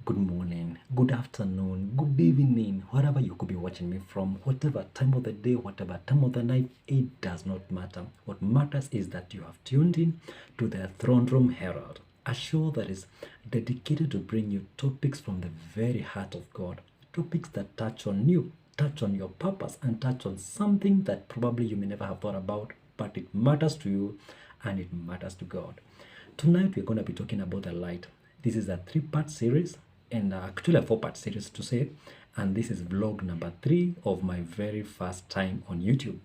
good morning, good afternoon, good evening, wherever you could be watching me from, whatever time of the day, whatever time of the night, it does not matter. What matters is that you have tuned in to the Throne Room Herald, a show that is dedicated to bring you topics from the very heart of God, topics that touch on you, touch on your purpose, and touch on something that probably you may never have thought about, but it matters to you and it matters to God. Tonight, we're going to be talking about the light. This is a three-part series, and actually a four-part series to say. And this is vlog number 3 of my very first time on YouTube.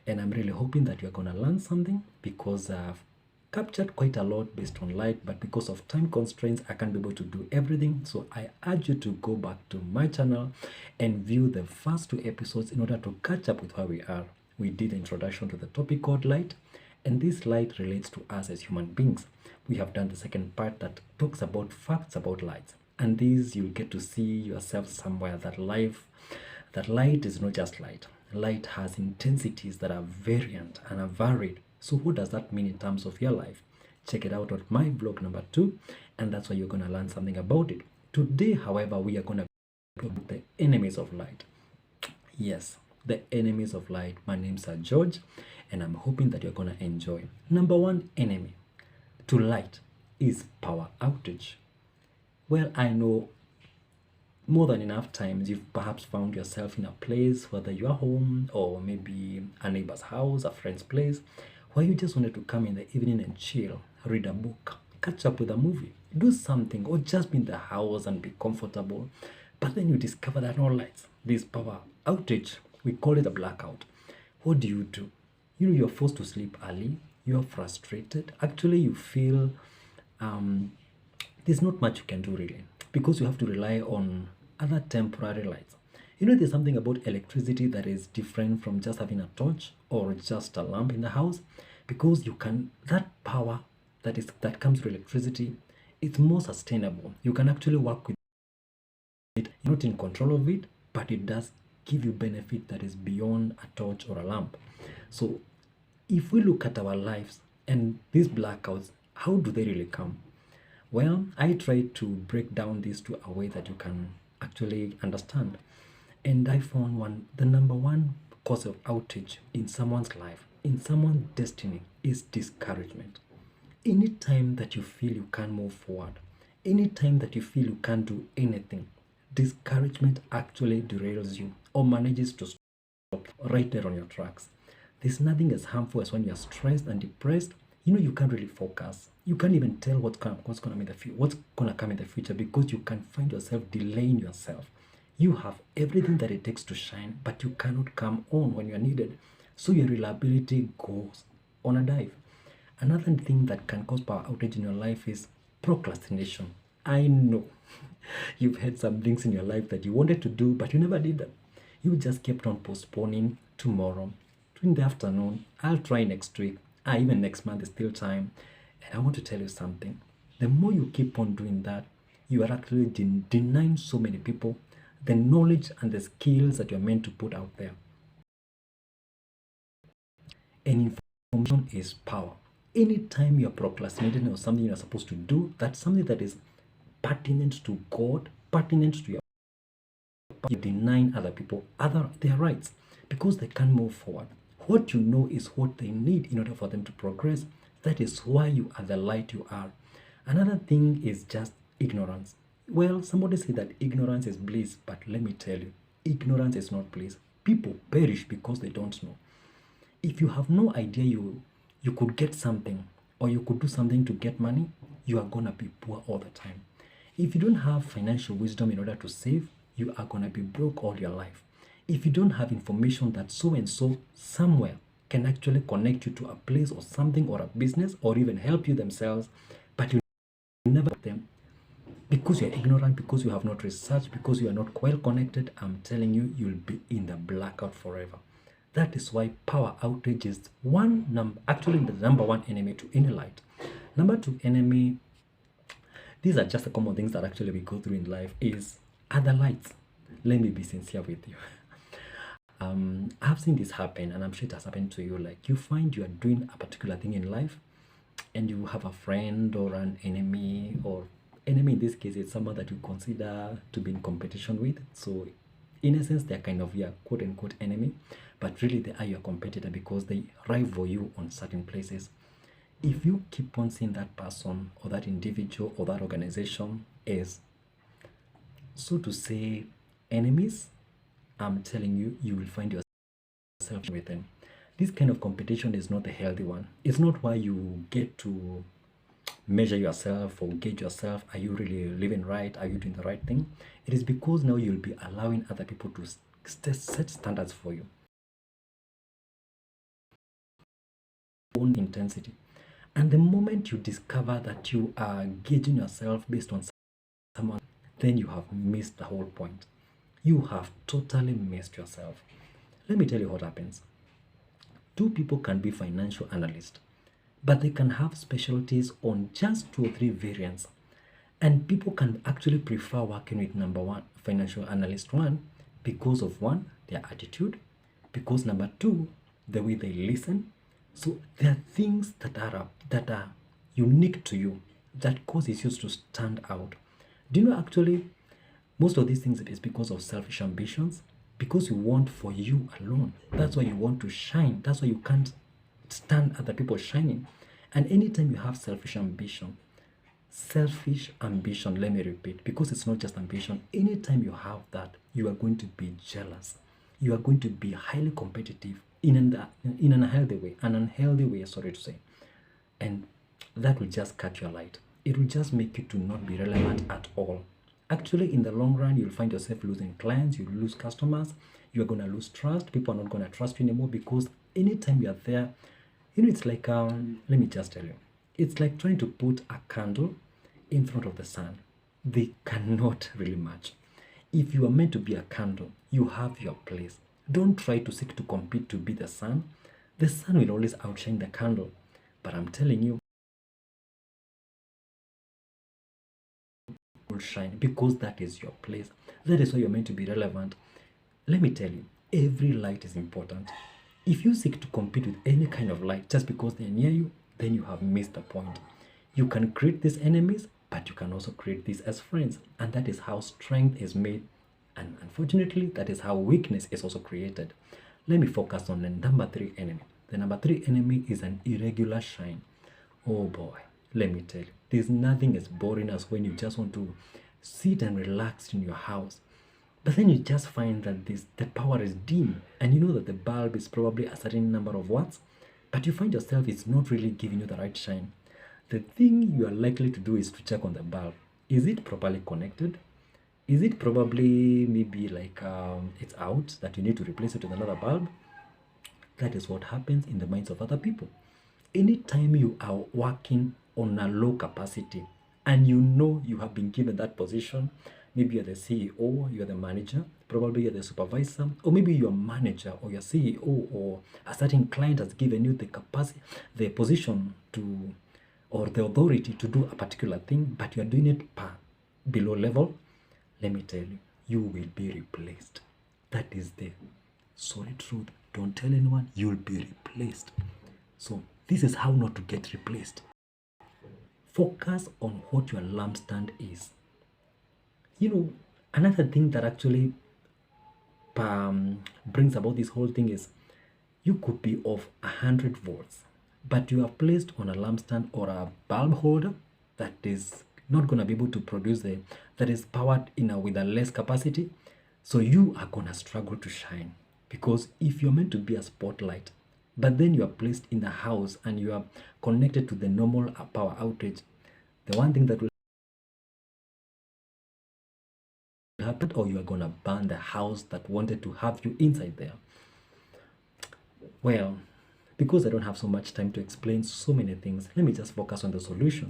And I'm really hoping that you're going to learn something because I've captured quite a lot based on light, but because of time constraints, I can't be able to do everything. So I urge you to go back to my channel and view the first 2 episodes in order to catch up with where we are. We did the introduction to the topic called light, and this light relates to us as human beings. We have done the second part that talks about facts about light, and these you'll get to see yourself somewhere that light is not just light. Light has intensities that are variant and are varied. So what does that mean in terms of your life? Check it out on my vlog number 2, and that's why you're going to learn something about it. Today, however, we are going to talk about the enemies of light. Yes, the enemies of light. My name's George, and I'm hoping that you're going to enjoy. Number 1 enemy to light is power outage. Well, I know more than enough times you've perhaps found yourself in a place, whether you're home or maybe a neighbor's house, a friend's place, where you just wanted to come in the evening and chill, read a book, catch up with a movie, do something, or just be in the house and be comfortable. But then you discover that no lights, this power outage, we call it a blackout. What do? You're forced to sleep early, you're frustrated. Actually, you feel there's not much you can do really because you have to rely on other temporary lights. There's something about electricity that is different from just having a torch or just a lamp in the house, because that power that comes with electricity, it's more sustainable. You can actually work with it. You're not in control of it, but it does give you benefit that is beyond a torch or a lamp. So if we look at our lives and these blackouts, how do they really come? Well, I try to break down this to a way that you can actually understand. And I found the number one cause of outage in someone's life, in someone's destiny, is discouragement. Anytime that you feel you can't move forward, anytime that you feel you can't do anything, discouragement actually derails you or manages to stop right there on your tracks. There's nothing as harmful as when you're stressed and depressed. You can't really focus. You can't even tell what's gonna come in the future because you can find yourself delaying yourself. You have everything that it takes to shine, but you cannot come on when you're needed. So your reliability goes on a dive. Another thing that can cause power outage in your life is procrastination. I know you've had some things in your life that you wanted to do, but you never did them. You just kept on postponing. Tomorrow, in the afternoon, I'll try next week. Even next month is still time. And I want to tell you something. The more you keep on doing that, you are actually denying so many people the knowledge and the skills that you're meant to put out there. And information is power. Anytime you're procrastinating or something you're supposed to do, that's something that is pertinent to God, pertinent to your, you're denying other people their rights because they can't move forward. What you know is what they need in order for them to progress. That is why you are the light you are. Another thing is just ignorance. Well, somebody said that ignorance is bliss, but let me tell you, ignorance is not bliss. People perish because they don't know. If you have no idea you could get something or you could do something to get money, you are going to be poor all the time. If you don't have financial wisdom in order to save, you are going to be broke all your life. If you don't have information that so and so somewhere can actually connect you to a place or something or a business or even help you themselves, but you never get them because you're ignorant, because you have not researched, because you are not well connected, I'm telling you, you'll be in the blackout forever. That is why power outage is actually the number 1 enemy to any light. Number 2 enemy, these are just the common things that actually we go through in life, is other lights. Let me be sincere with you. I've seen this happen, and I'm sure it has happened to you. Like, you find you are doing a particular thing in life, and you have a friend or an enemy or Enemy in this case is someone that you consider to be in competition with. So in a sense, they're kind of your quote unquote enemy, but really they are your competitor because they rival you on certain places. If you keep on seeing that person or that individual or that organization as, so to say, enemies, I'm telling you, you will find yourself with them. This kind of competition is not a healthy one. It's not why you get to measure yourself or gauge yourself. Are you really living right? Are you doing the right thing? It is because now you'll be allowing other people to set standards for you. Own intensity. And the moment you discover that you are gauging yourself based on someone, then you have missed the whole point. You have totally missed yourself. Let me tell you what happens. Two people can be financial analysts, but they can have specialties on just 2 or 3 variants. And people can actually prefer working with number one, financial analyst one, because of one, their attitude, because number two, the way they listen. So there are things that are unique to you that causes you to stand out. Do you know actually most of these things it is because of selfish ambitions? Because you want for you alone. That's why you want to shine. That's why you can't stand other people shining. And anytime you have selfish ambition, let me repeat, because it's not just ambition, anytime you have that, you are going to be jealous. You are going to be highly competitive in an unhealthy way, sorry to say. And that will just cut your light. It will just make you to not be relevant at all. Actually, in the long run, you'll find yourself losing clients, you'll lose customers, you're going to lose trust. People are not going to trust you anymore because anytime you're there, it's like, let me just tell you, it's like trying to put a candle in front of the sun. They cannot really match. If you are meant to be a candle, you have your place. Don't try to seek to compete to be the sun. The sun will always outshine the candle. But I'm telling you, will shine because that is your place. That is why you're meant to be relevant. Let me tell you, every light is important. If you seek to compete with any kind of light just because they're near you, then you have missed the point. You can create these enemies, but you can also create these as friends. And that is how strength is made. And unfortunately, that is how weakness is also created. Let me focus on the number 3 enemy. The number 3 enemy is an irregular shine. Oh boy, let me tell you, there's nothing as boring as when you just want to sit and relax in your house. But then you just find that the power is dim, and you know that the bulb is probably a certain number of watts, but you find yourself it's not really giving you the right shine. The thing you are likely to do is to check on the bulb. Is it properly connected? Is it probably maybe like it's out that you need to replace it with another bulb? That is what happens in the minds of other people. Anytime you are working on a low capacity and you know you have been given that position, maybe you're the CEO, you're the manager, probably you're the supervisor, or maybe you're a manager or your CEO or a certain client has given you the capacity, the position to, or the authority to do a particular thing, but you're doing it below level, let me tell you, you will be replaced. That is the solid truth. Don't tell anyone, you'll be replaced. So this is how not to get replaced. Focus on what your lampstand is. Another thing that actually brings about this whole thing is you could be of 100 volts, but you are placed on a lampstand or a bulb holder that is not going to be able to produce that is powered with a less capacity. So you are going to struggle to shine, because if you're meant to be a spotlight, but then you are placed in the house and you are connected to the normal power outage, the one thing that will happen, or you are going to burn the house that wanted to have you inside there. Well, because I don't have so much time to explain so many things, let me just focus on the solutions.